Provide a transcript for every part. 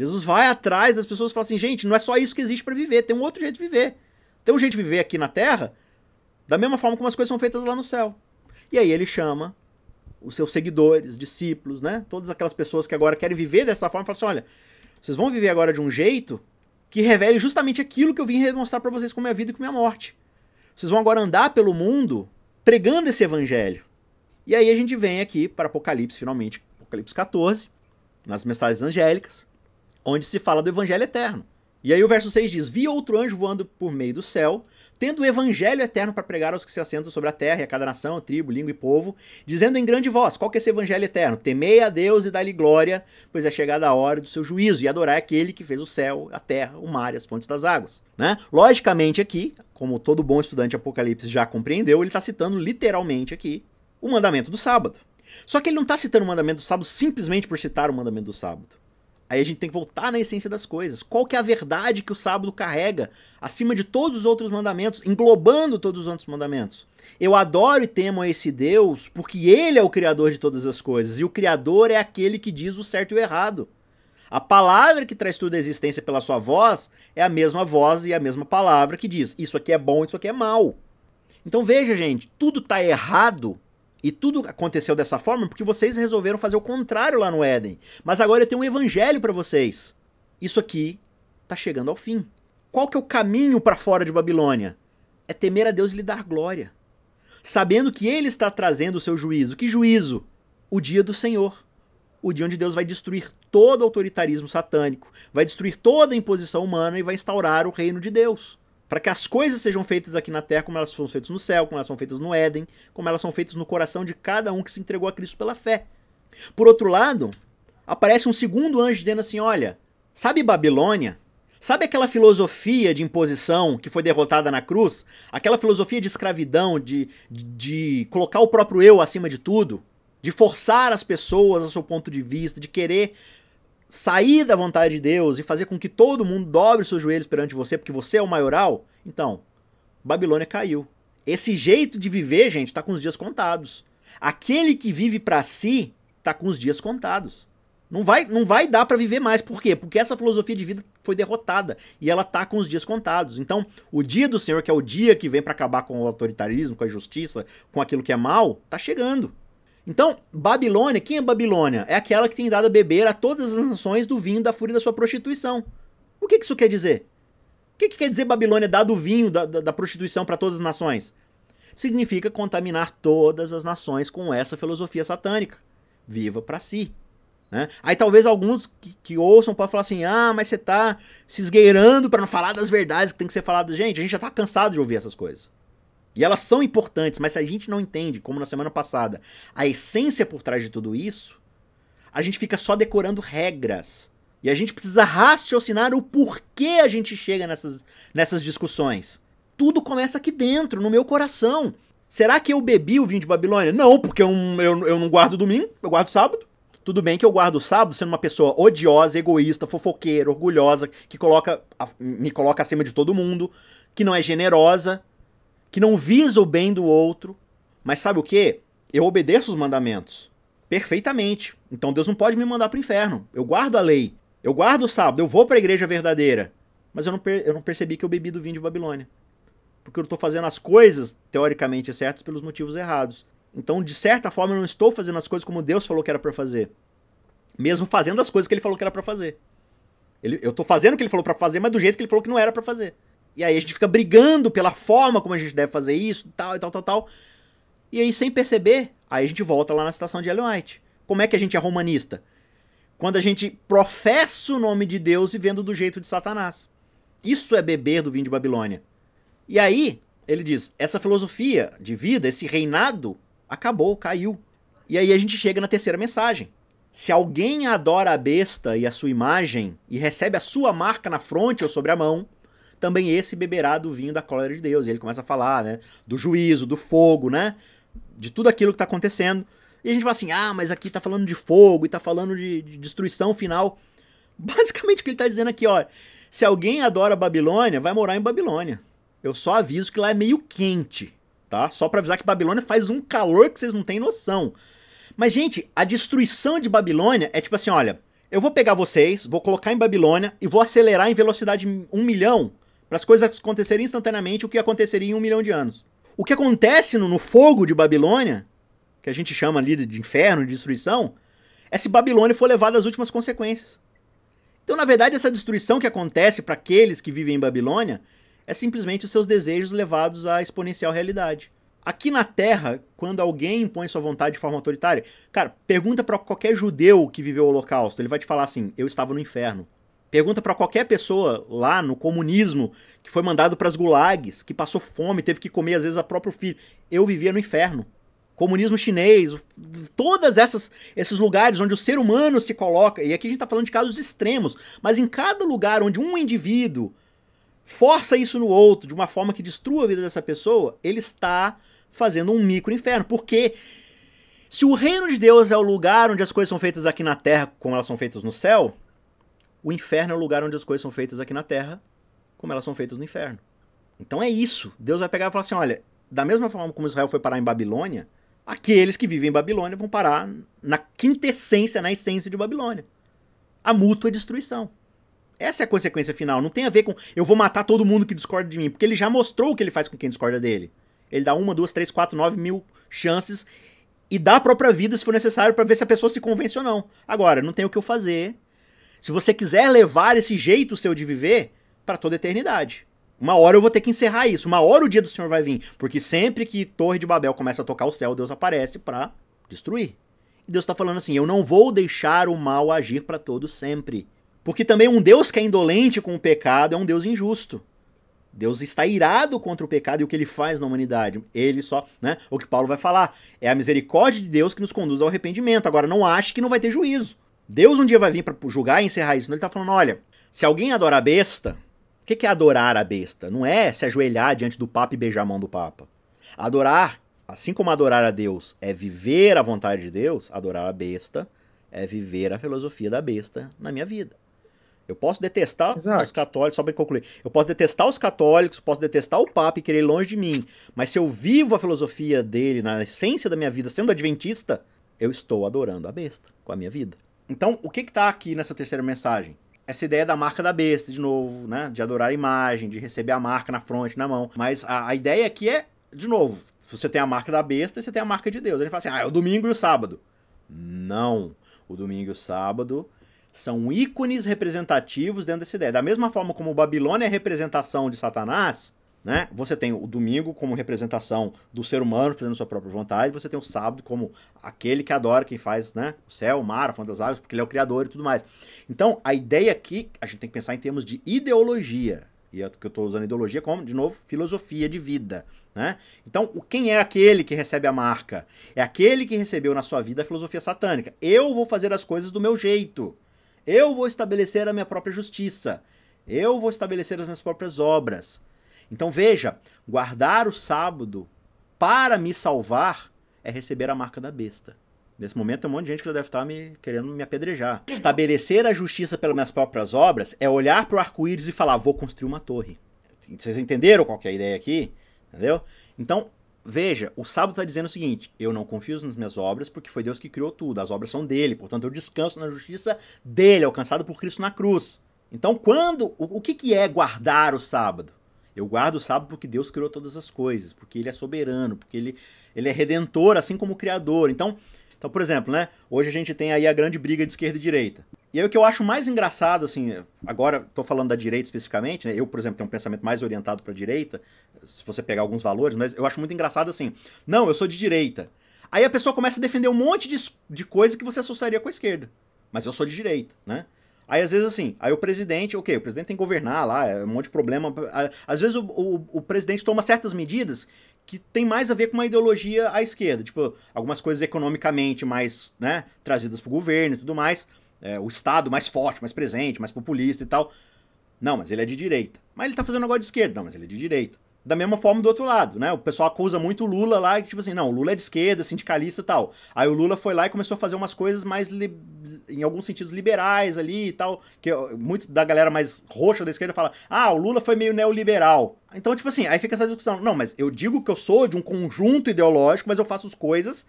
Jesus vai atrás das pessoas e fala assim, gente, não é só isso que existe para viver, tem um outro jeito de viver. Tem um jeito de viver aqui na Terra da mesma forma como as coisas são feitas lá no céu. E aí ele chama os seus seguidores, discípulos, né? Todas aquelas pessoas que agora querem viver dessa forma, fala assim, olha, vocês vão viver agora de um jeito que revele justamente aquilo que eu vim mostrar para vocês com minha vida e com minha morte. Vocês vão agora andar pelo mundo pregando esse evangelho. E aí a gente vem aqui para Apocalipse, finalmente, Apocalipse 14, nas mensagens angélicas, onde se fala do evangelho eterno. E aí o verso 6 diz, vi outro anjo voando por meio do céu, tendo o evangelho eterno para pregar aos que se assentam sobre a terra, e a cada nação, tribo, língua e povo, dizendo em grande voz, qual que é esse evangelho eterno? Temei a Deus e dá-lhe glória, pois é chegada a hora do seu juízo, e adorar aquele que fez o céu, a terra, o mar e as fontes das águas. Né? Logicamente aqui, como todo bom estudante de Apocalipse já compreendeu, ele está citando literalmente aqui o mandamento do sábado. Só que ele não está citando o mandamento do sábado simplesmente por citar o mandamento do sábado. Aí a gente tem que voltar na essência das coisas. Qual que é a verdade que o sábado carrega acima de todos os outros mandamentos, englobando todos os outros mandamentos? Eu adoro e temo a esse Deus porque ele é o criador de todas as coisas. E o criador é aquele que diz o certo e o errado. A palavra que traz tudo à existência pela sua voz é a mesma voz e a mesma palavra que diz isso aqui é bom, isso aqui é mal. Então veja, gente, tudo está errado. E tudo aconteceu dessa forma porque vocês resolveram fazer o contrário lá no Éden. Mas agora eu tenho um evangelho para vocês. Isso aqui está chegando ao fim. Qual que é o caminho para fora de Babilônia? É temer a Deus e lhe dar glória. Sabendo que ele está trazendo o seu juízo. Que juízo? O dia do Senhor. O dia onde Deus vai destruir todo o autoritarismo satânico. Vai destruir toda a imposição humana e vai instaurar o reino de Deus. Para que as coisas sejam feitas aqui na Terra como elas são feitas no céu, como elas são feitas no Éden, como elas são feitas no coração de cada um que se entregou a Cristo pela fé. Por outro lado, aparece um segundo anjo dizendo assim, olha, sabe Babilônia? Sabe aquela filosofia de imposição que foi derrotada na cruz? Aquela filosofia de escravidão, de colocar o próprio eu acima de tudo? De forçar as pessoas ao seu ponto de vista, de querer sair da vontade de Deus e fazer com que todo mundo dobre seus joelhos perante você, porque você é o maioral? Então, Babilônia caiu. Esse jeito de viver, gente, está com os dias contados. Aquele que vive para si está com os dias contados. Não vai dar para viver mais. Por quê? Porque essa filosofia de vida foi derrotada e ela está com os dias contados. Então, o dia do Senhor, que é o dia que vem para acabar com o autoritarismo, com a injustiça, com aquilo que é mal, está chegando. Então, Babilônia, quem é Babilônia? É aquela que tem dado a beber a todas as nações do vinho da fúria da sua prostituição. O que isso quer dizer? O que quer dizer Babilônia dado o vinho da prostituição para todas as nações? Significa contaminar todas as nações com essa filosofia satânica. Viva para si. Né? Aí talvez alguns que ouçam podem falar assim, mas você está se esgueirando para não falar das verdades que tem que ser faladas. Gente, a gente já está cansado de ouvir essas coisas. E elas são importantes, mas se a gente não entende, como na semana passada, a essência por trás de tudo isso, a gente fica só decorando regras. E a gente precisa raciocinar o porquê a gente chega nessas discussões. Tudo começa aqui dentro, no meu coração. Será que eu bebi o vinho de Babilônia? Não, porque eu não guardo domingo, eu guardo sábado. Tudo bem que eu guardo o sábado sendo uma pessoa odiosa, egoísta, fofoqueira, orgulhosa, que me coloca acima de todo mundo, que não é generosa, que não visa o bem do outro. Mas sabe o quê? Eu obedeço os mandamentos perfeitamente. Então Deus não pode me mandar para o inferno. Eu guardo a lei. Eu guardo o sábado. Eu vou para a igreja verdadeira. Mas eu não percebi que eu bebi do vinho de Babilônia. Porque eu estou fazendo as coisas, teoricamente certas, pelos motivos errados. Então, de certa forma, eu não estou fazendo as coisas como Deus falou que era para fazer. Mesmo fazendo as coisas que ele falou que era para fazer. Eu estou fazendo o que ele falou para fazer, mas do jeito que ele falou que não era para fazer. E aí a gente fica brigando pela forma como a gente deve fazer isso, tal. E aí, sem perceber, aí a gente volta lá na citação de Ellen White. Como é que a gente é romanista? Quando a gente professa o nome de Deus vivendo do jeito de Satanás. Isso é beber do vinho de Babilônia. E aí, ele diz, essa filosofia de vida, esse reinado, acabou, caiu. E aí a gente chega na terceira mensagem. Se alguém adora a besta e a sua imagem, e recebe a sua marca na fronte ou sobre a mão, também esse beberá do vinho da cólera de Deus. E ele começa a falar, né, do juízo, do fogo, né, de tudo aquilo que está acontecendo. E a gente fala assim, mas aqui está falando de fogo e está falando de destruição final. Basicamente o que ele está dizendo aqui, ó, se alguém adora a Babilônia, vai morar em Babilônia. Eu só aviso que lá é meio quente, tá? Só para avisar que Babilônia faz um calor que vocês não têm noção. Mas, gente, a destruição de Babilônia é tipo assim, olha, Eu vou pegar vocês, vou colocar em Babilônia e vou acelerar em velocidade 1 milhão para as coisas acontecerem instantaneamente o que aconteceria em 1 milhão de anos. O que acontece no fogo de Babilônia, que a gente chama ali de inferno, de destruição, é se Babilônia for levada às últimas consequências. Então, na verdade, essa destruição que acontece para aqueles que vivem em Babilônia é simplesmente os seus desejos levados à exponencial realidade. Aqui na Terra, quando alguém impõe sua vontade de forma autoritária, cara, pergunta para qualquer judeu que viveu o Holocausto, ele vai te falar assim, eu estava no inferno. Pergunta para qualquer pessoa lá no comunismo, que foi mandado para as gulags, que passou fome, teve que comer às vezes a próprio filho. Eu vivia no inferno. Comunismo chinês, todos esses lugares onde o ser humano se coloca, e aqui a gente está falando de casos extremos, mas em cada lugar onde um indivíduo força isso no outro de uma forma que destrua a vida dessa pessoa, ele está fazendo um micro-inferno. Porque se o reino de Deus é o lugar onde as coisas são feitas aqui na terra como elas são feitas no céu, o inferno é o lugar onde as coisas são feitas aqui na terra como elas são feitas no inferno. Então é isso. Deus vai pegar e falar assim, olha, da mesma forma como Israel foi parar em Babilônia, aqueles que vivem em Babilônia vão parar na quintessência, na essência de Babilônia. A mútua destruição. Essa é a consequência final. Não tem a ver com eu vou matar todo mundo que discorda de mim, porque ele já mostrou o que ele faz com quem discorda dele. Ele dá 1, 2, 3, 4, 9 mil chances e dá a própria vida se for necessário para ver se a pessoa se convence ou não. Agora, não tem o que eu fazer. Se você quiser levar esse jeito seu de viver para toda a eternidade. Uma hora eu vou ter que encerrar isso. Uma hora o dia do Senhor vai vir. Porque sempre que Torre de Babel começa a tocar o céu, Deus aparece para destruir. E Deus está falando assim, eu não vou deixar o mal agir para todos sempre. Porque também um Deus que é indolente com o pecado é um Deus injusto. Deus está irado contra o pecado e o que ele faz na humanidade. Ele só, né? O que Paulo vai falar. É a misericórdia de Deus que nos conduz ao arrependimento. Agora, não ache que não vai ter juízo. Deus um dia vai vir para julgar e encerrar isso. Ele está falando, olha, se alguém adora a besta, o que é adorar a besta? Não é se ajoelhar diante do Papa e beijar a mão do Papa. Adorar, assim como adorar a Deus é viver a vontade de Deus, adorar a besta é viver a filosofia da besta na minha vida. Eu posso detestar os católicos, só para concluir. Eu posso detestar os católicos, posso detestar o Papa e querer ir longe de mim. Mas se eu vivo a filosofia dele na essência da minha vida, sendo adventista, eu estou adorando a besta com a minha vida. Então, o que está aqui nessa terceira mensagem? Essa ideia da marca da besta, de novo, né? De adorar a imagem, de receber a marca na fronte, na mão. Mas a ideia aqui é, de novo, se você tem a marca da besta, você tem a marca de Deus. A gente fala assim, é o domingo e o sábado. Não. O domingo e o sábado são ícones representativos dentro dessa ideia. Da mesma forma como Babilônia é representação de Satanás, né? Você tem o domingo como representação do ser humano fazendo sua própria vontade, você tem o sábado como aquele que adora, quem faz, né? O céu, o mar, a fonte das águas, porque ele é o criador e tudo mais. Então, a ideia aqui, a gente tem que pensar em termos de ideologia. E é que eu estou usando ideologia como, de novo, filosofia de vida, né? Então, quem é aquele que recebe a marca? É aquele que recebeu na sua vida a filosofia satânica. Eu vou fazer as coisas do meu jeito. Eu vou estabelecer a minha própria justiça. Eu vou estabelecer as minhas próprias obras. Então veja, guardar o sábado para me salvar é receber a marca da besta. Nesse momento tem um monte de gente que já deve estar querendo me apedrejar. Estabelecer a justiça pelas minhas próprias obras é olhar para o arco-íris e falar, vou construir uma torre. Vocês entenderam qual que é a ideia aqui? Entendeu? Então, veja, o sábado está dizendo o seguinte, eu não confio nas minhas obras porque foi Deus que criou tudo, as obras são dele, portanto eu descanso na justiça dele, alcançado por Cristo na cruz. Então, o que é guardar o sábado? Eu guardo o sábado porque Deus criou todas as coisas, porque ele é soberano, porque ele é redentor, assim como o criador. Então, por exemplo, né, hoje a gente tem aí a grande briga de esquerda e direita. E aí o que eu acho mais engraçado, assim, agora estou falando da direita especificamente, né, eu, por exemplo, tenho um pensamento mais orientado para a direita, se você pegar alguns valores, mas eu acho muito engraçado assim, não, eu sou de direita. Aí a pessoa começa a defender um monte de coisa que você associaria com a esquerda, mas eu sou de direita, né? Aí, às vezes, assim, aí o presidente, o presidente tem que governar lá, é um monte de problema. Às vezes, o presidente toma certas medidas que tem mais a ver com uma ideologia à esquerda. Tipo, algumas coisas economicamente mais, né, trazidas pro governo e tudo mais. O Estado mais forte, mais presente, mais populista e tal. Não, mas ele é de direita. Mas ele tá fazendo negócio de esquerda. Não, mas ele é de direita. Da mesma forma do outro lado, né? O pessoal acusa muito o Lula lá, tipo assim, não, o Lula é de esquerda, sindicalista e tal. Aí o Lula foi lá e começou a fazer umas coisas mais, em alguns sentidos, liberais ali e tal, que muito da galera mais roxa da esquerda fala, o Lula foi meio neoliberal. Então, tipo assim, aí fica essa discussão. Não, mas eu digo que eu sou de um conjunto ideológico, mas eu faço as coisas,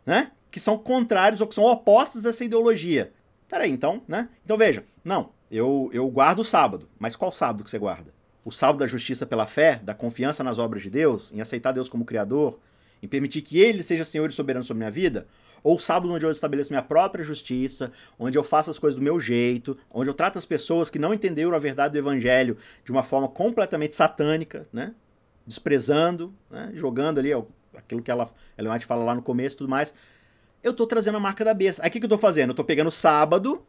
né, que são contrárias ou que são opostas a essa ideologia. Peraí, então, né? Então veja, não, eu guardo o sábado, mas qual sábado que você guarda? O sábado da justiça pela fé, da confiança nas obras de Deus, em aceitar Deus como Criador, em permitir que Ele seja Senhor e soberano sobre minha vida? Ou o sábado onde eu estabeleço minha própria justiça, onde eu faço as coisas do meu jeito, onde eu trato as pessoas que não entenderam a verdade do Evangelho de uma forma completamente satânica, né? Desprezando, né? Jogando ali aquilo que Ellen White fala lá no começo e tudo mais. Eu tô trazendo a marca da besta. Aí o que eu tô fazendo? Eu tô pegando o sábado,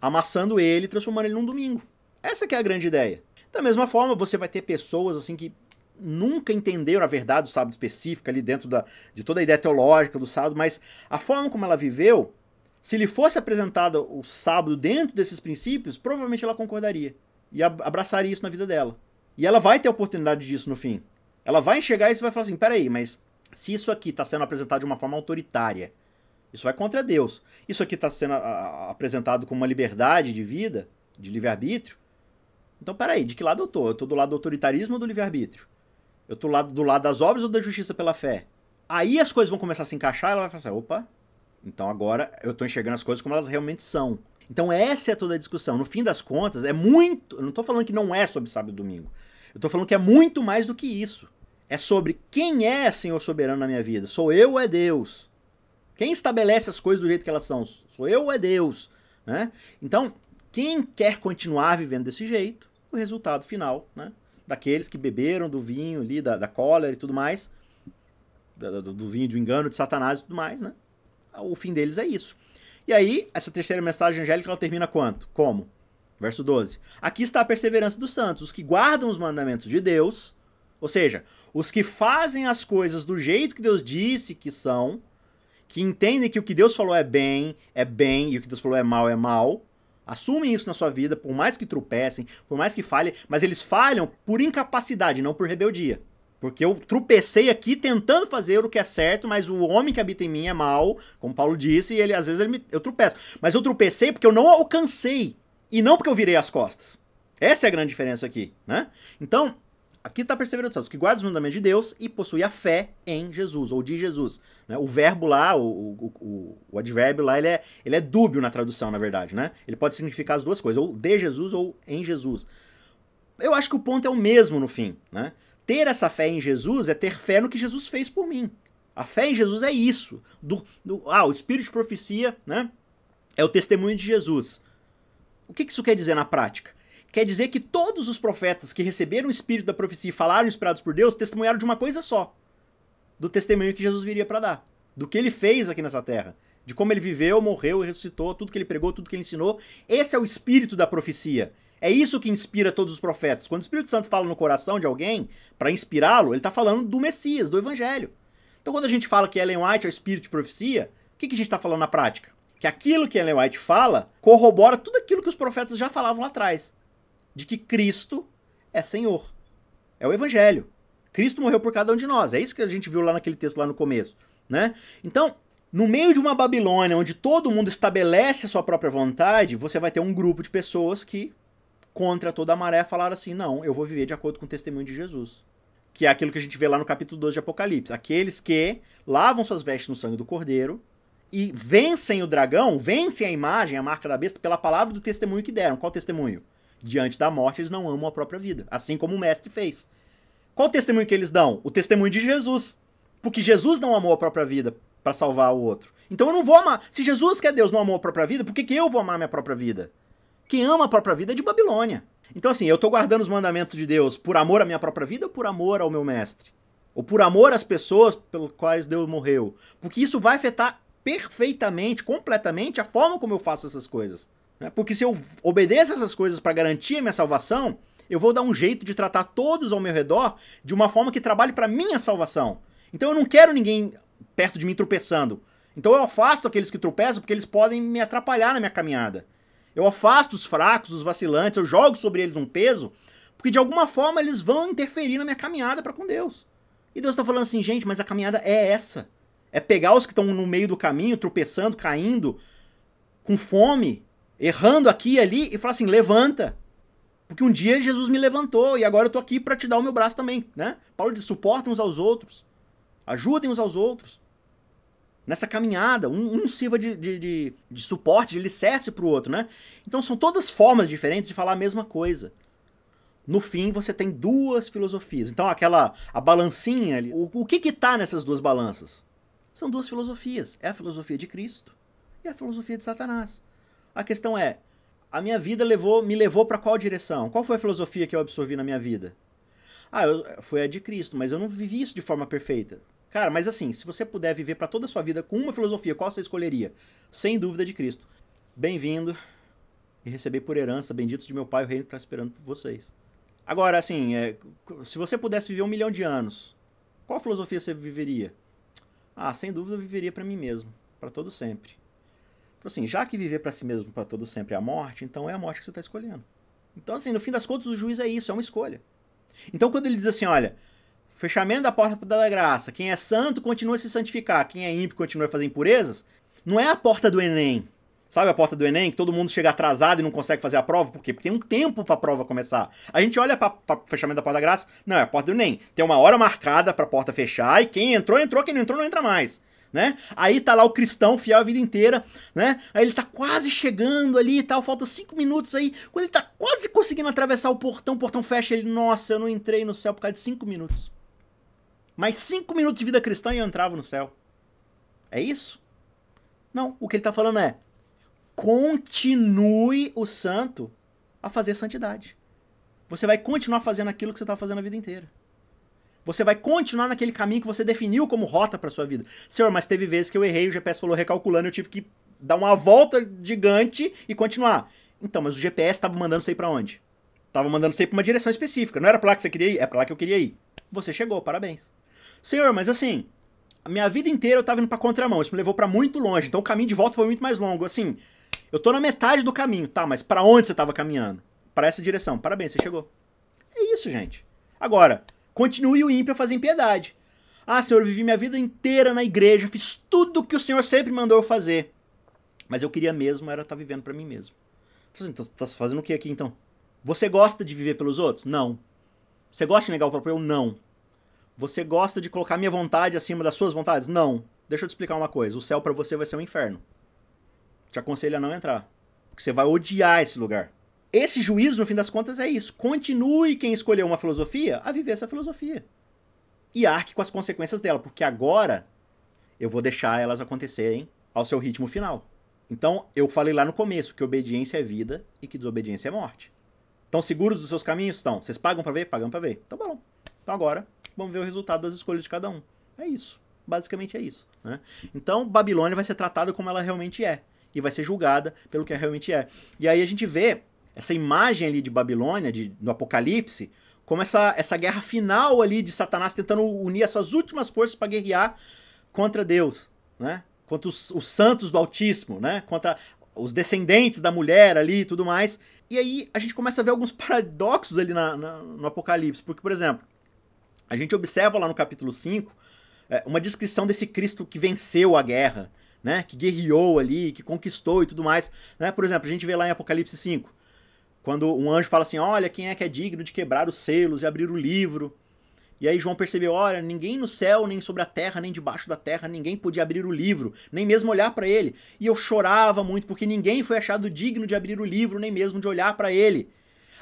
amassando ele e transformando ele num domingo. Essa que é a grande ideia. Da mesma forma, você vai ter pessoas assim que nunca entenderam a verdade do sábado específica ali dentro de toda a ideia teológica do sábado, mas a forma como ela viveu, se lhe fosse apresentado o sábado dentro desses princípios, provavelmente ela concordaria e abraçaria isso na vida dela. E ela vai ter a oportunidade disso no fim. Ela vai enxergar isso e vai falar assim, peraí, mas se isso aqui está sendo apresentado de uma forma autoritária, isso vai contra Deus. Isso aqui está sendo apresentado como uma liberdade de vida, de livre-arbítrio. Então, peraí, de que lado eu tô? Eu tô do lado do autoritarismo ou do livre-arbítrio? Eu tô do lado das obras ou da justiça pela fé? Aí as coisas vão começar a se encaixar e ela vai falar assim, opa, então agora eu tô enxergando as coisas como elas realmente são. Então essa é toda a discussão. No fim das contas, é muito... Eu não tô falando que não é sobre sábado e domingo. Eu tô falando que é muito mais do que isso. É sobre quem é Senhor soberano na minha vida. Sou eu ou é Deus? Quem estabelece as coisas do jeito que elas são? Sou eu ou é Deus? Né? Então, quem quer continuar vivendo desse jeito, o resultado final, né? Daqueles que beberam do vinho ali, da cólera e tudo mais, do vinho de engano de Satanás e tudo mais, né? O fim deles é isso. E aí, essa terceira mensagem angélica, ela termina quanto? Como? Verso 12. Aqui está a perseverança dos santos, os que guardam os mandamentos de Deus, ou seja, os que fazem as coisas do jeito que Deus disse que são, que entendem que o que Deus falou é bem, e o que Deus falou é mal, assumem isso na sua vida, por mais que tropecem, por mais que falhem, mas eles falham por incapacidade, não por rebeldia. Porque eu tropecei aqui tentando fazer o que é certo, mas o homem que habita em mim é mau, como Paulo disse, e às vezes eu tropeço. Mas eu tropecei porque eu não alcancei, e não porque eu virei as costas. Essa é a grande diferença aqui, né? Então, aqui está a perseverança, os que guardam os mandamentos de Deus e possuem a fé em Jesus, ou de Jesus. Né? O verbo lá, o advérbio lá, ele é dúbio na tradução, na verdade. Né? Ele pode significar as duas coisas, ou de Jesus ou em Jesus. Eu acho que o ponto é o mesmo no fim. Né? Ter essa fé em Jesus é ter fé no que Jesus fez por mim. A fé em Jesus é isso. O espírito de profecia, né? É o testemunho de Jesus. O que isso quer dizer na prática? Quer dizer que todos os profetas que receberam o espírito da profecia e falaram inspirados por Deus, testemunharam de uma coisa só. Do testemunho que Jesus viria para dar. Do que ele fez aqui nessa terra. De como ele viveu, morreu e ressuscitou, tudo que ele pregou, tudo que ele ensinou. Esse é o espírito da profecia. É isso que inspira todos os profetas. Quando o Espírito Santo fala no coração de alguém, para inspirá-lo, ele está falando do Messias, do Evangelho. Então quando a gente fala que Ellen White é o espírito de profecia, o que a gente está falando na prática? Que aquilo que Ellen White fala corrobora tudo aquilo que os profetas já falavam lá atrás. De que Cristo é Senhor. É o Evangelho. Cristo morreu por cada um de nós. É isso que a gente viu lá naquele texto lá no começo. Né? Então, no meio de uma Babilônia onde todo mundo estabelece a sua própria vontade, você vai ter um grupo de pessoas que, contra toda a maré, falaram assim, não, eu vou viver de acordo com o testemunho de Jesus. Que é aquilo que a gente vê lá no capítulo 12 de Apocalipse. Aqueles que lavam suas vestes no sangue do Cordeiro e vencem o dragão, vencem a imagem, a marca da besta, pela palavra do testemunho que deram. Qual testemunho? Diante da morte, eles não amam a própria vida, assim como o mestre fez. Qual o testemunho que eles dão? O testemunho de Jesus. Porque Jesus não amou a própria vida para salvar o outro. Então eu não vou amar. Se Jesus, que é Deus, não amou a própria vida, por que eu vou amar a minha própria vida? Quem ama a própria vida é de Babilônia. Então assim, eu tô guardando os mandamentos de Deus por amor à minha própria vida ou por amor ao meu mestre? Ou por amor às pessoas pelas quais Deus morreu? Porque isso vai afetar perfeitamente, completamente, a forma como eu faço essas coisas. Porque se eu obedeço essas coisas para garantir a minha salvação, eu vou dar um jeito de tratar todos ao meu redor de uma forma que trabalhe para minha salvação. Então eu não quero ninguém perto de mim tropeçando. Então eu afasto aqueles que tropeçam porque eles podem me atrapalhar na minha caminhada. Eu afasto os fracos, os vacilantes, eu jogo sobre eles um peso, porque de alguma forma eles vão interferir na minha caminhada para com Deus. E Deus está falando assim, gente, mas a caminhada é essa. É pegar os que estão no meio do caminho, tropeçando, caindo, com fome, errando aqui e ali, e falar assim, levanta. Porque um dia Jesus me levantou, e agora eu tô aqui para te dar o meu braço também, né? Paulo diz, suportem uns aos outros, ajudem uns aos outros. nessa caminhada. Um sirva de suporte, de alicerce para o outro, né? Então são todas formas diferentes de falar a mesma coisa. No fim, você tem duas filosofias. Então a balancinha ali, o que está nessas duas balanças? São duas filosofias. É a filosofia de Cristo e a filosofia de Satanás. A questão é, a minha vida me levou para qual direção? Qual foi a filosofia que eu absorvi na minha vida? Foi a de Cristo, mas eu não vivi isso de forma perfeita. Cara, mas assim, se você puder viver para toda a sua vida com uma filosofia, qual você escolheria? Sem dúvida de Cristo. Bem-vindo e receber por herança, benditos de meu Pai, o reino que está esperando por vocês. Agora, assim, se você pudesse viver 1 milhão de anos, qual filosofia você viveria? Sem dúvida eu viveria para mim mesmo, para todo sempre. Assim, já que viver para si mesmo para todo sempre é a morte, então é a morte que você está escolhendo. Então, assim, no fim das contas, o juiz é isso, é uma escolha. Então, quando ele diz assim, olha, fechamento da porta da graça, quem é santo continua a se santificar, quem é ímpio continua a fazer impurezas, não é a porta do Enem. Sabe a porta do Enem, que todo mundo chega atrasado e não consegue fazer a prova? Por quê? Porque tem um tempo para a prova começar. A gente olha para o fechamento da porta da graça, não, é a porta do Enem. Tem uma hora marcada para a porta fechar e quem entrou, entrou, quem não entrou, não entra mais. Né? Aí tá lá o cristão fiel a vida inteira, né? Aí ele tá quase chegando ali e tal, falta 5 minutos aí, quando ele tá quase conseguindo atravessar o portão fecha, ele, nossa, eu não entrei no céu por causa de 5 minutos. Mais 5 minutos de vida cristã e eu entrava no céu. É isso? Não, o que ele tá falando é, continue o santo a fazer santidade. Você vai continuar fazendo aquilo que você tá fazendo a vida inteira. Você vai continuar naquele caminho que você definiu como rota para sua vida. Senhor, mas teve vezes que eu errei, o GPS falou recalculando, eu tive que dar uma volta gigante e continuar. Então, mas o GPS estava mandando você ir para onde? Estava mandando você ir para uma direção específica. Não era para lá que você queria ir? É para lá que eu queria ir. Você chegou, parabéns. Senhor, mas assim, a minha vida inteira eu estava indo para contramão, isso me levou para muito longe, então o caminho de volta foi muito mais longo. Assim, eu tô na metade do caminho, tá, mas para onde você estava caminhando? Para essa direção, parabéns, você chegou. É isso, gente. Agora, continue o ímpio a fazer impiedade. Senhor, eu vivi minha vida inteira na igreja, fiz tudo o que o Senhor sempre mandou eu fazer. Mas eu queria mesmo, era estar vivendo para mim mesmo. Então, você tá fazendo o que aqui, então? Você gosta de viver pelos outros? Não. Você gosta de negar o próprio eu? Não. Você gosta de colocar minha vontade acima das suas vontades? Não. Deixa eu te explicar uma coisa. O céu para você vai ser um inferno. Te aconselho a não entrar. Porque você vai odiar esse lugar. Esse juízo, no fim das contas, é isso. Continue quem escolheu uma filosofia a viver essa filosofia. E arque com as consequências dela, porque agora eu vou deixar elas acontecerem ao seu ritmo final. Então, eu falei lá no começo que obediência é vida e que desobediência é morte. Estão seguros dos seus caminhos? Estão. Vocês pagam pra ver? Pagam pra ver. Então, bom. Então agora, vamos ver o resultado das escolhas de cada um. É isso. Basicamente é isso. Né? Então, Babilônia vai ser tratada como ela realmente é. E vai ser julgada pelo que ela realmente é. E aí a gente vê essa imagem ali de Babilônia, do Apocalipse, como essa guerra final ali de Satanás tentando unir essas últimas forças para guerrear contra Deus, né? Contra os santos do Altíssimo, né? Contra os descendentes da mulher ali e tudo mais. E aí a gente começa a ver alguns paradoxos ali no Apocalipse. Porque, por exemplo, a gente observa lá no capítulo 5 uma descrição desse Cristo que venceu a guerra, né? Que guerreou ali, que conquistou e tudo mais. Né? Por exemplo, a gente vê lá em Apocalipse 5, quando um anjo fala assim, olha, quem é que é digno de quebrar os selos e abrir o livro? E aí João percebeu, olha, ninguém no céu, nem sobre a terra, nem debaixo da terra, ninguém podia abrir o livro, nem mesmo olhar para ele. E eu chorava muito, porque ninguém foi achado digno de abrir o livro, nem mesmo de olhar para ele.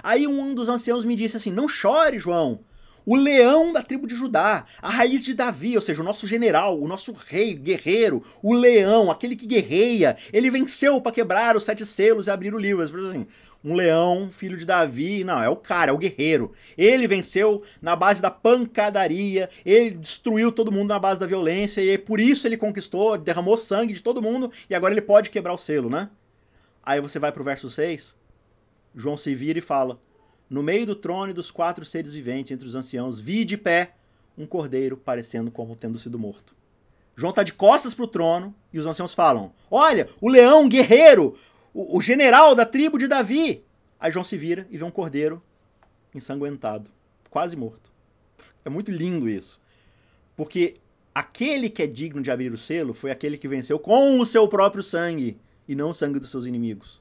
Aí um dos anciãos me disse assim, não chore, João. O leão da tribo de Judá, a raiz de Davi, ou seja, o nosso general, o nosso rei, guerreiro, o leão, aquele que guerreia, ele venceu para quebrar os 7 selos e abrir o livro. Assim, um leão, filho de Davi, não, é o cara, é o guerreiro. Ele venceu na base da pancadaria, ele destruiu todo mundo na base da violência, e por isso ele conquistou, derramou sangue de todo mundo, e agora ele pode quebrar o selo, né? Aí você vai pro verso 6, João se vira e fala, no meio do trono e dos 4 seres viventes, entre os anciãos, vi de pé um cordeiro parecendo como tendo sido morto. João tá de costas pro trono, e os anciãos falam, olha, o leão guerreiro, o general da tribo de Davi. Aí João se vira e vê um cordeiro ensanguentado, quase morto. É muito lindo isso. Porque aquele que é digno de abrir o selo foi aquele que venceu com o seu próprio sangue e não o sangue dos seus inimigos.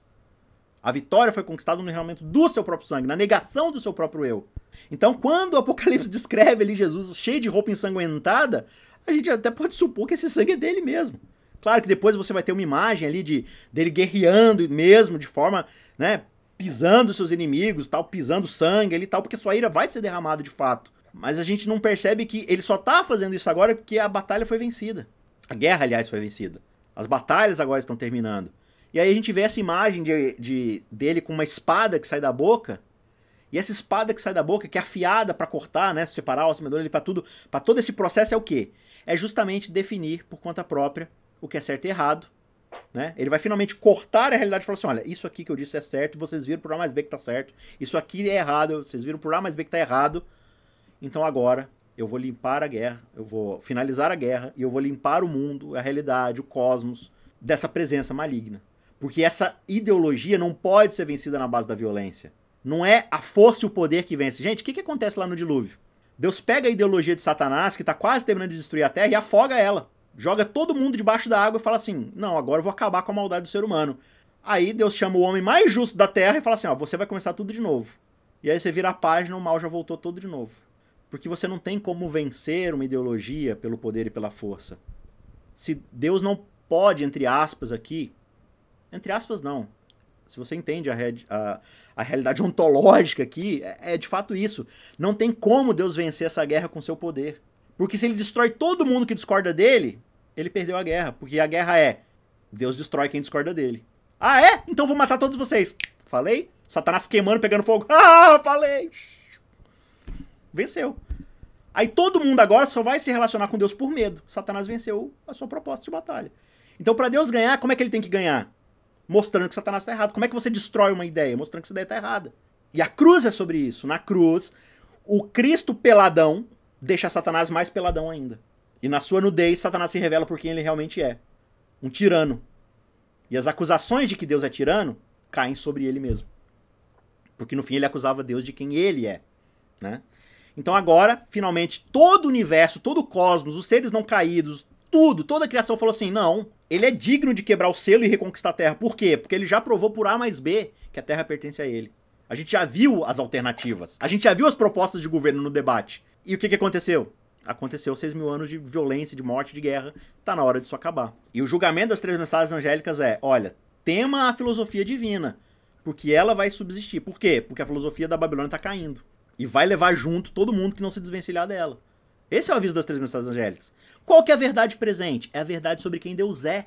A vitória foi conquistada no derramamento do seu próprio sangue, na negação do seu próprio eu. Então, quando o Apocalipse descreve ali Jesus cheio de roupa ensanguentada, a gente até pode supor que esse sangue é dele mesmo. Claro que depois você vai ter uma imagem ali dele guerreando mesmo, de forma, né, pisando seus inimigos, tal, pisando sangue ali e tal, porque sua ira vai ser derramada de fato. Mas a gente não percebe que ele só tá fazendo isso agora porque a batalha foi vencida. A guerra, aliás, foi vencida. As batalhas agora estão terminando. E aí a gente vê essa imagem dele com uma espada que sai da boca. E essa espada que sai da boca, que é afiada para cortar, né, separar o semeador ali para tudo, para todo esse processo é o quê? É justamente definir por conta própria o que é certo e errado, né? Ele vai finalmente cortar a realidade e falar assim, olha, isso aqui que eu disse é certo, vocês viram por A mais B que tá certo, isso aqui é errado, vocês viram por A mais B que tá errado, então agora eu vou limpar a guerra, eu vou finalizar a guerra e eu vou limpar o mundo, a realidade, o cosmos, dessa presença maligna. Porque essa ideologia não pode ser vencida na base da violência. Não é a força e o poder que vence. Gente, o que acontece lá no dilúvio? Deus pega a ideologia de Satanás, que tá quase terminando de destruir a Terra, e afoga ela. Joga todo mundo debaixo da água e fala assim, não, agora eu vou acabar com a maldade do ser humano. Aí Deus chama o homem mais justo da Terra e fala assim, ó, você vai começar tudo de novo. E aí você vira a página, o mal já voltou todo de novo. Porque você não tem como vencer uma ideologia pelo poder e pela força. Se Deus não pode, entre aspas aqui, entre aspas não, se você entende a realidade ontológica aqui, é de fato isso. Não tem como Deus vencer essa guerra com seu poder. Porque se ele destrói todo mundo que discorda dele, ele perdeu a guerra. Porque a guerra é, Deus destrói quem discorda dele. Ah, é? Então vou matar todos vocês. Falei? Satanás queimando, pegando fogo. Ah, falei! Venceu. Aí todo mundo agora só vai se relacionar com Deus por medo. Satanás venceu a sua proposta de batalha. Então para Deus ganhar, como é que ele tem que ganhar? Mostrando que Satanás está errado. Como é que você destrói uma ideia? Mostrando que essa ideia está errada. E a cruz é sobre isso. Na cruz, o Cristo peladão deixa Satanás mais peladão ainda. E na sua nudez, Satanás se revela por quem ele realmente é. Um tirano. E as acusações de que Deus é tirano caem sobre ele mesmo. Porque no fim ele acusava Deus de quem ele é. Né? Então agora, finalmente, todo o universo, todo o cosmos, os seres não caídos, tudo, toda a criação falou assim, não, ele é digno de quebrar o selo e reconquistar a Terra. Por quê? Porque ele já provou por A mais B que a Terra pertence a ele. A gente já viu as alternativas. A gente já viu as propostas de governo no debate. E o que aconteceu? Aconteceu 6.000 anos de violência, de morte, de guerra. Tá na hora disso acabar. E o julgamento das 3 mensagens angélicas é, olha, tema a filosofia divina, porque ela vai subsistir. Por quê? Porque a filosofia da Babilônia tá caindo. E vai levar junto todo mundo que não se desvencilhar dela. Esse é o aviso das 3 mensagens angélicas. Qual que é a verdade presente? É a verdade sobre quem Deus é.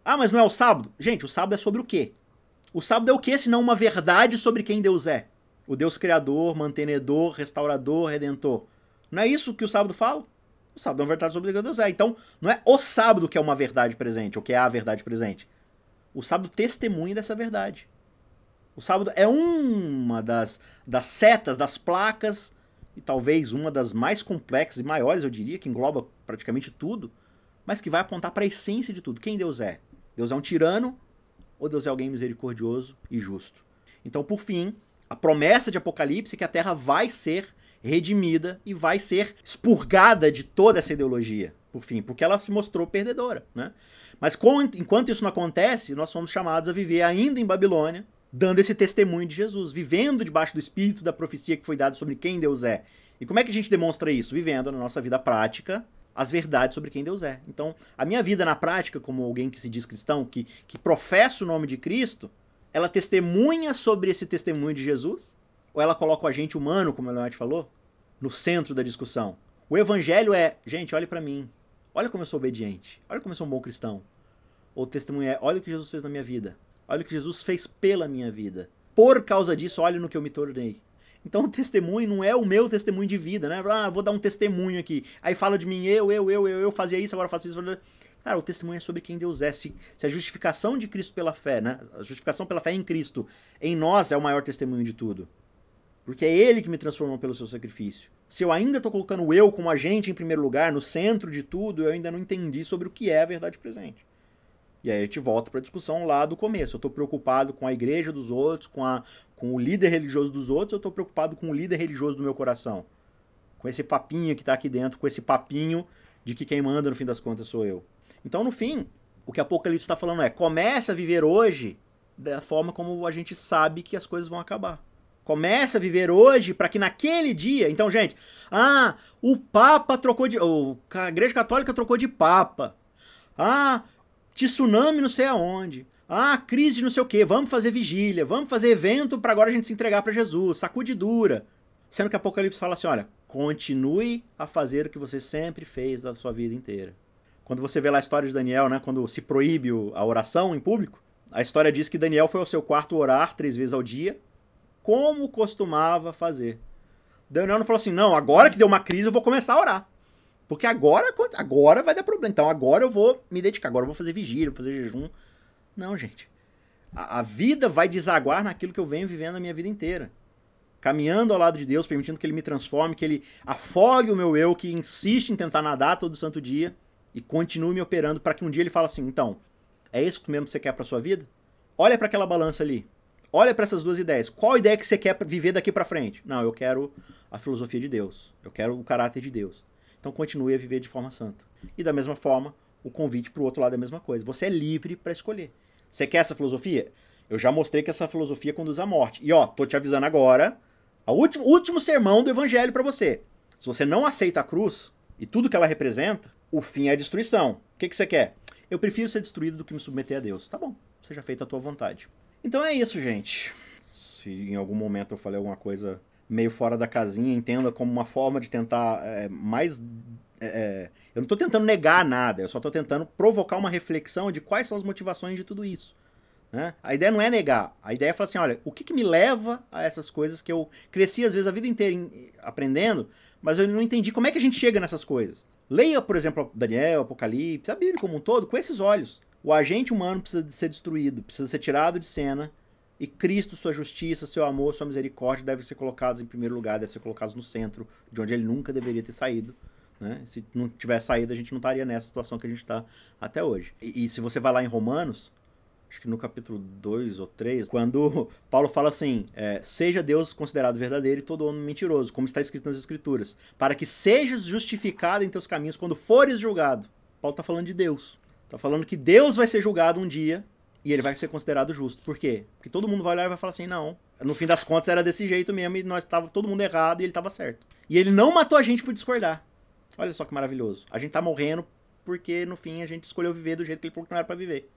Ah, mas não é o sábado? Gente, o sábado é sobre o quê? O sábado é o quê, senão uma verdade sobre quem Deus é? O Deus criador, mantenedor, restaurador, redentor. Não é isso que o sábado fala? O sábado é uma verdade sobre quem Deus é. Então, não é o sábado que é uma verdade presente, ou que é a verdade presente. O sábado testemunha dessa verdade. O sábado é uma das setas, das placas, e talvez uma das mais complexas e maiores, eu diria, que engloba praticamente tudo, mas que vai apontar para a essência de tudo. Quem Deus é? Deus é um tirano ou Deus é alguém misericordioso e justo? Então, por fim, a promessa de Apocalipse é que a Terra vai ser redimida e vai ser expurgada de toda essa ideologia, por fim, porque ela se mostrou perdedora, né? Mas enquanto isso não acontece, nós somos chamados a viver ainda em Babilônia, dando esse testemunho de Jesus, vivendo debaixo do espírito da profecia que foi dada sobre quem Deus é. E como é que a gente demonstra isso? Vivendo na nossa vida prática as verdades sobre quem Deus é. Então, a minha vida na prática, como alguém que se diz cristão, que professa o nome de Cristo, ela testemunha sobre esse testemunho de Jesus? Ou ela coloca o agente humano, como a Leonete falou, no centro da discussão? O evangelho é, gente, olhe pra mim. Olha como eu sou obediente. Olha como eu sou um bom cristão. Ou o testemunho é, olha o que Jesus fez na minha vida. Olha o que Jesus fez pela minha vida. Por causa disso, olha no que eu me tornei. Então o testemunho não é o meu testemunho de vida, né? Ah, vou dar um testemunho aqui. Aí fala de mim, eu fazia isso, agora faço isso. Cara, o testemunho é sobre quem Deus é. Se a justificação de Cristo pela fé, né? A justificação pela fé em Cristo, em nós, é o maior testemunho de tudo. Porque é Ele que me transformou pelo seu sacrifício. Se eu ainda estou colocando o eu como agente em primeiro lugar, no centro de tudo, eu ainda não entendi sobre o que é a verdade presente. E aí a gente volta para a discussão lá do começo. Eu estou preocupado com a igreja dos outros, com o líder religioso dos outros, eu estou preocupado com o líder religioso do meu coração. Com esse papinho que está aqui dentro, com esse papinho de que quem manda no fim das contas sou eu. Então, no fim, o que Apocalipse está falando é, comece a viver hoje da forma como a gente sabe que as coisas vão acabar. Comece a viver hoje para que naquele dia... Então, gente, o Papa trocou de... a Igreja Católica trocou de Papa. Tsunami não sei aonde. Crise não sei o quê. Vamos fazer vigília. Vamos fazer evento para agora a gente se entregar para Jesus. Sacudidura. Sendo que Apocalipse fala assim, olha, continue a fazer o que você sempre fez da sua vida inteira. Quando você vê lá a história de Daniel, né, quando se proíbe a oração em público, a história diz que Daniel foi ao seu quarto orar 3 vezes ao dia, como costumava fazer. Daniel não falou assim, não, agora que deu uma crise eu vou começar a orar. Porque agora vai dar problema. Então agora eu vou me dedicar, agora eu vou fazer vigília, vou fazer jejum. Não, gente. A vida vai desaguar naquilo que eu venho vivendo a minha vida inteira. Caminhando ao lado de Deus, permitindo que Ele me transforme, que Ele afogue o meu eu, que insiste em tentar nadar todo santo dia, e continue me operando para que um dia Ele fale assim, então, é isso mesmo que você quer para sua vida? Olha para aquela balança ali. Olha para essas 2 ideias. Qual ideia que você quer viver daqui para frente? Não, eu quero a filosofia de Deus. Eu quero o caráter de Deus. Então continue a viver de forma santa. E da mesma forma, o convite para o outro lado é a mesma coisa. Você é livre para escolher. Você quer essa filosofia? Eu já mostrei que essa filosofia conduz à morte. E tô te avisando agora, o último sermão do evangelho para você. Se você não aceita a cruz e tudo que ela representa, o fim é a destruição. O que você quer? Eu prefiro ser destruído do que me submeter a Deus. Tá bom, seja feita a tua vontade. Então é isso, gente. Se em algum momento eu falei alguma coisa meio fora da casinha, entenda como uma forma de tentar eu não estou tentando negar nada, eu só estou tentando provocar uma reflexão de quais são as motivações de tudo isso. Né? A ideia não é negar, a ideia é falar assim, olha, o que me leva a essas coisas que eu cresci às vezes a vida inteira aprendendo, mas eu não entendi como é que a gente chega nessas coisas. Leia, por exemplo, Daniel, Apocalipse, a Bíblia como um todo, com esses olhos. O agente humano precisa de ser destruído, precisa ser tirado de cena, e Cristo, sua justiça, seu amor, sua misericórdia devem ser colocados em primeiro lugar, devem ser colocados no centro, de onde ele nunca deveria ter saído. Né? Se não tivesse saído, a gente não estaria nessa situação que a gente está até hoje. E se você vai lá em Romanos, acho que no capítulo 2 ou 3, quando Paulo fala assim, seja Deus considerado verdadeiro e todo homem mentiroso, como está escrito nas Escrituras, para que sejas justificado em teus caminhos quando fores julgado. Paulo está falando de Deus. Está falando que Deus vai ser julgado um dia e ele vai ser considerado justo. Por quê? Porque todo mundo vai olhar e vai falar assim, não, no fim das contas era desse jeito mesmo e nós tava todo mundo errado e ele estava certo. E ele não matou a gente por discordar. Olha só que maravilhoso. A gente tá morrendo porque no fim a gente escolheu viver do jeito que ele falou que não era para viver.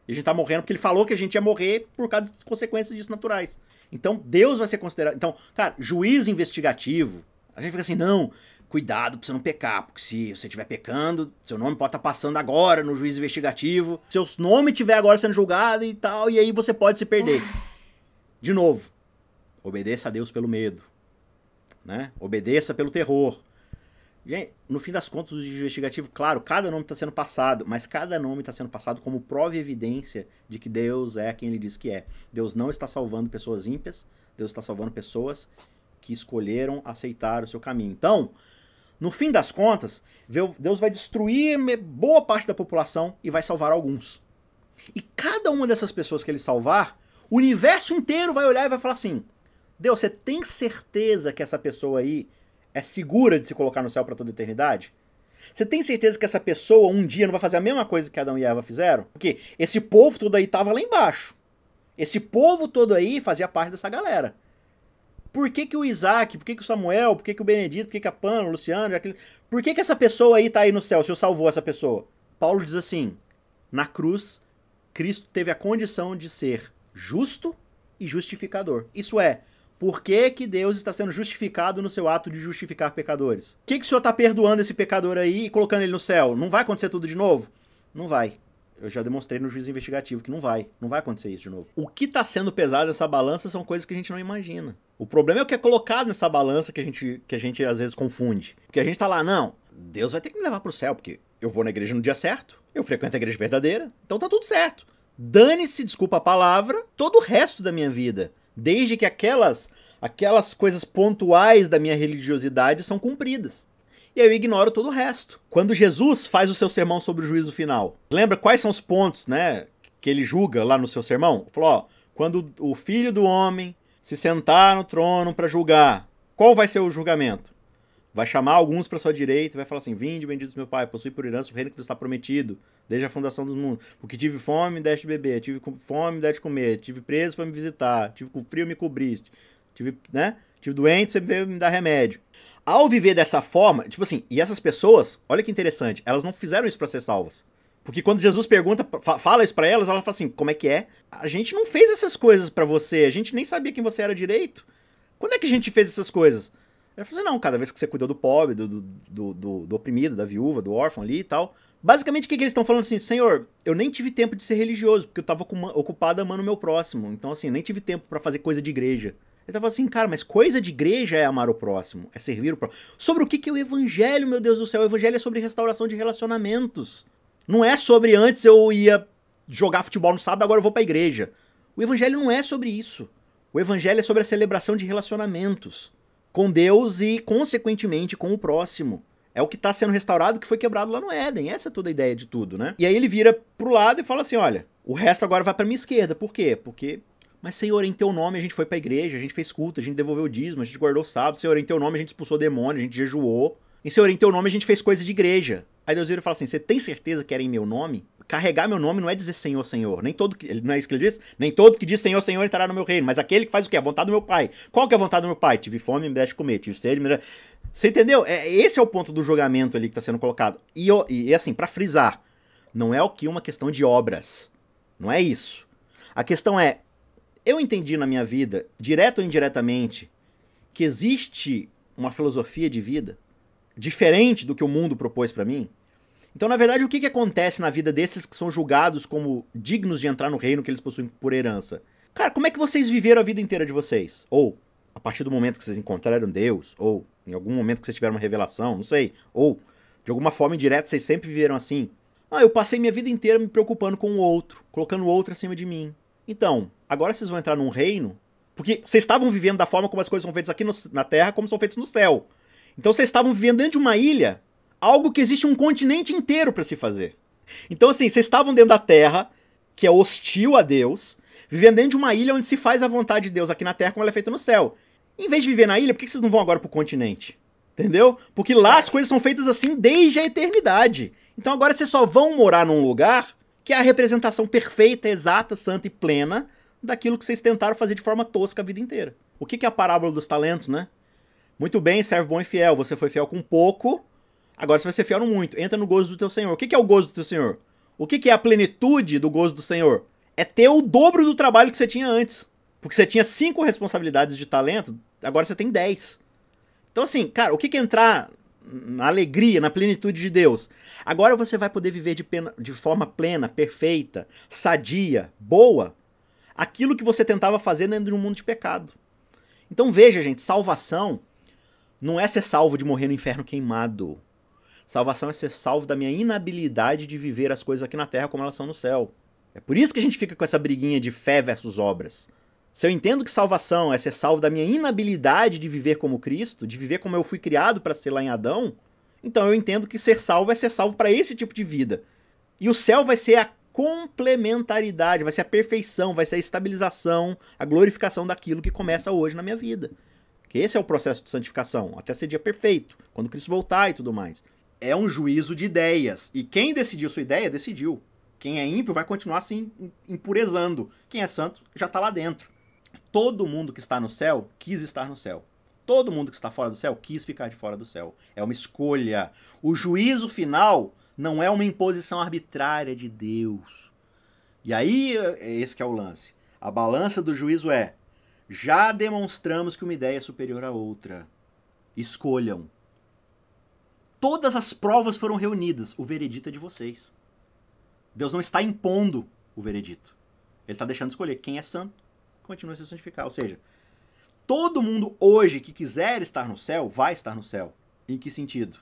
E a gente tá morrendo porque ele falou que a gente ia morrer por causa das consequências disso naturais. Então Deus vai ser considerado... Então, cara, juiz investigativo, a gente fica assim, não... Cuidado pra você não pecar, porque se você estiver pecando, seu nome pode estar passando agora no juiz investigativo, seu nome estiver agora sendo julgado e tal, e aí você pode se perder. De novo, obedeça a Deus pelo medo, né? Obedeça pelo terror. Gente, no fim das contas, o juiz investigativo, claro, cada nome está sendo passado, mas cada nome está sendo passado como prova e evidência de que Deus é quem ele diz que é. Deus não está salvando pessoas ímpias, Deus está salvando pessoas que escolheram aceitar o seu caminho. Então... No fim das contas, Deus vai destruir boa parte da população e vai salvar alguns. E cada uma dessas pessoas que ele salvar, o universo inteiro vai olhar e vai falar assim, Deus, você tem certeza que essa pessoa aí é segura de se colocar no céu para toda a eternidade? Você tem certeza que essa pessoa um dia não vai fazer a mesma coisa que Adão e Eva fizeram? Porque esse povo todo aí estava lá embaixo. Esse povo todo aí fazia parte dessa galera. Por que o Isaac, por que o Samuel, por que o Benedito, por que a Pan, o Luciano, por que essa pessoa aí tá aí no céu, se eu salvou essa pessoa? Paulo diz assim, na cruz, Cristo teve a condição de ser justo e justificador. Isso é, por que Deus está sendo justificado no seu ato de justificar pecadores? O que o Senhor está perdoando esse pecador aí e colocando ele no céu? Não vai acontecer tudo de novo? Não vai. Eu já demonstrei no juízo investigativo que não vai acontecer isso de novo. O que está sendo pesado nessa balança são coisas que a gente não imagina. O problema é o que é colocado nessa balança que a gente às vezes confunde. Porque a gente tá lá, não, Deus vai ter que me levar pro céu, porque eu vou na igreja no dia certo, eu frequento a igreja verdadeira, então tá tudo certo. Dane-se, desculpa a palavra, todo o resto da minha vida. Desde que aquelas coisas pontuais da minha religiosidade são cumpridas. E aí eu ignoro todo o resto. Quando Jesus faz o seu sermão sobre o juízo final, lembra quais são os pontos, né, que ele julga lá no seu sermão? Ele falou, ó, quando o Filho do Homem se sentar no trono para julgar, qual vai ser o julgamento? Vai chamar alguns para sua direita e vai falar assim, vinde, benditos meu Pai, possui por herança o reino que vos está prometido, desde a fundação do mundo. Porque tive fome, deste beber, tive fome, deste comer, tive preso, foi me visitar, tive com frio, me cobriste, Tive doente, você veio me dar remédio. Ao viver dessa forma, tipo assim, e essas pessoas, olha que interessante, elas não fizeram isso pra ser salvas. Porque quando Jesus pergunta, fala isso pra elas, ela fala assim, como é que é? A gente não fez essas coisas pra você, a gente nem sabia quem você era direito. Quando é que a gente fez essas coisas? Ela falou assim, não, cada vez que você cuidou do pobre, do oprimido, da viúva, do órfão ali e tal. Basicamente, o que eles estão falando assim? Senhor, eu nem tive tempo de ser religioso, porque eu tava ocupado amando o meu próximo. Então, assim, nem tive tempo pra fazer coisa de igreja. Ele tava falando assim, cara, mas coisa de igreja é amar o próximo, é servir o próximo. Sobre o que é o evangelho, meu Deus do céu? O evangelho é sobre restauração de relacionamentos. Não é sobre antes eu ia jogar futebol no sábado, agora eu vou pra igreja. O evangelho não é sobre isso. O evangelho é sobre a celebração de relacionamentos com Deus e, consequentemente, com o próximo. É o que está sendo restaurado, que foi quebrado lá no Éden. Essa é toda a ideia de tudo, né? E aí ele vira pro lado e fala assim, olha, o resto agora vai pra minha esquerda. Por quê? Porque, mas Senhor, em teu nome a gente foi pra igreja, a gente fez culto, a gente devolveu o dízimo, a gente guardou o sábado. Senhor, em teu nome a gente expulsou demônio, a gente jejuou. E Senhor, em teu nome a gente fez coisa de igreja. Aí Deus vira e fala assim, você tem certeza que era em meu nome? Carregar meu nome não é dizer Senhor, Senhor. Nem todo que, não é isso que ele diz? Nem todo que diz Senhor, Senhor entrará no meu reino. Mas aquele que faz o quê? A vontade do meu pai. Qual que é a vontade do meu pai? Tive fome, me deste de comer. Tive sede, me deste... Você entendeu? Esse é o ponto do julgamento ali que está sendo colocado. E assim, para frisar, não é aqui uma questão de obras. Não é isso. A questão é, eu entendi na minha vida, direto ou indiretamente, que existe uma filosofia de vida diferente do que o mundo propôs para mim. Então, na verdade, o que acontece na vida desses que são julgados como dignos de entrar no reino que eles possuem por herança? Cara, como é que vocês viveram a vida inteira de vocês? Ou, a partir do momento que vocês encontraram Deus, ou em algum momento que vocês tiveram uma revelação, não sei, ou, de alguma forma indireta, vocês sempre viveram assim. Ah, eu passei minha vida inteira me preocupando com o outro, colocando o outro acima de mim. Então, agora vocês vão entrar num reino, porque vocês estavam vivendo da forma como as coisas são feitas aqui na Terra, como são feitas no céu. Então vocês estavam vivendo dentro de uma ilha, algo que existe um continente inteiro para se fazer. Então, assim, vocês estavam dentro da Terra, que é hostil a Deus, vivendo dentro de uma ilha onde se faz a vontade de Deus aqui na Terra como ela é feita no céu. Em vez de viver na ilha, por que vocês não vão agora pro continente? Entendeu? Porque lá as coisas são feitas assim desde a eternidade. Então agora vocês só vão morar num lugar que é a representação perfeita, exata, santa e plena daquilo que vocês tentaram fazer de forma tosca a vida inteira. O que é a parábola dos talentos, né? Muito bem, servo bom e fiel. Você foi fiel com pouco, agora você vai ser fiel no muito. Entra no gozo do teu Senhor. O que é o gozo do teu Senhor? O que é a plenitude do gozo do Senhor? É ter o dobro do trabalho que você tinha antes. Porque você tinha 5 responsabilidades de talento, agora você tem 10. Então assim, cara, o que é entrar na alegria, na plenitude de Deus? Agora você vai poder viver de forma plena, perfeita, sadia, boa, aquilo que você tentava fazer dentro de um mundo de pecado. Então veja, gente, salvação não é ser salvo de morrer no inferno queimado. Salvação é ser salvo da minha inabilidade de viver as coisas aqui na terra como elas são no céu. É por isso que a gente fica com essa briguinha de fé versus obras. Se eu entendo que salvação é ser salvo da minha inabilidade de viver como Cristo, de viver como eu fui criado para ser lá em Adão, então eu entendo que ser salvo é ser salvo para esse tipo de vida. E o céu vai ser a complementaridade, vai ser a perfeição, vai ser a estabilização, a glorificação daquilo que começa hoje na minha vida. Que esse é o processo de santificação, até ser dia perfeito, quando Cristo voltar e tudo mais. É um juízo de ideias, e quem decidiu sua ideia, decidiu. Quem é ímpio vai continuar assim impurezando. Quem é santo já está lá dentro. Todo mundo que está no céu quis estar no céu. Todo mundo que está fora do céu quis ficar de fora do céu. É uma escolha. O juízo final não é uma imposição arbitrária de Deus. E aí, esse que é o lance. A balança do juízo é: já demonstramos que uma ideia é superior à outra. Escolham. Todas as provas foram reunidas. O veredito é de vocês. Deus não está impondo o veredito. Ele está deixando escolher quem é santo, continua a se santificar. Ou seja, todo mundo hoje que quiser estar no céu, vai estar no céu. Em que sentido?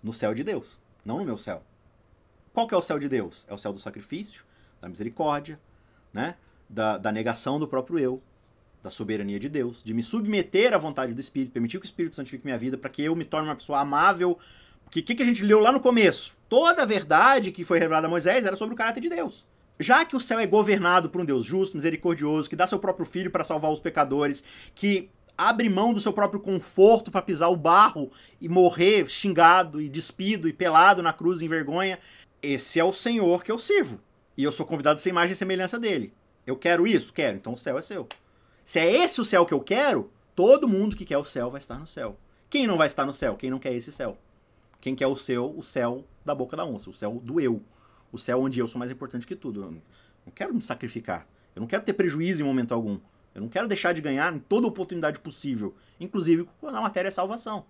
No céu de Deus, não no meu céu. Qual que é o céu de Deus? É o céu do sacrifício, da misericórdia, né? da negação do próprio eu, da soberania de Deus, de me submeter à vontade do Espírito, permitir que o Espírito santifique minha vida para que eu me torne uma pessoa amável. Porque o que a gente leu lá no começo? Toda a verdade que foi revelada a Moisés era sobre o caráter de Deus. Já que o céu é governado por um Deus justo, misericordioso, que dá seu próprio filho para salvar os pecadores, que abre mão do seu próprio conforto para pisar o barro e morrer xingado e despido e pelado na cruz em vergonha, esse é o Senhor que eu sirvo. E eu sou convidado a ser imagem e semelhança dele. Eu quero isso? Quero. Então o céu é seu. Se é esse o céu que eu quero, Todo mundo que quer o céu vai estar no céu. Quem não vai estar no céu? Quem não quer esse céu. Quem quer o céu da boca da onça, o céu do eu. O céu onde eu sou mais importante que tudo. Eu não quero me sacrificar. Eu não quero ter prejuízo em momento algum. Eu não quero deixar de ganhar em toda oportunidade possível. Inclusive, quando a matéria é salvação.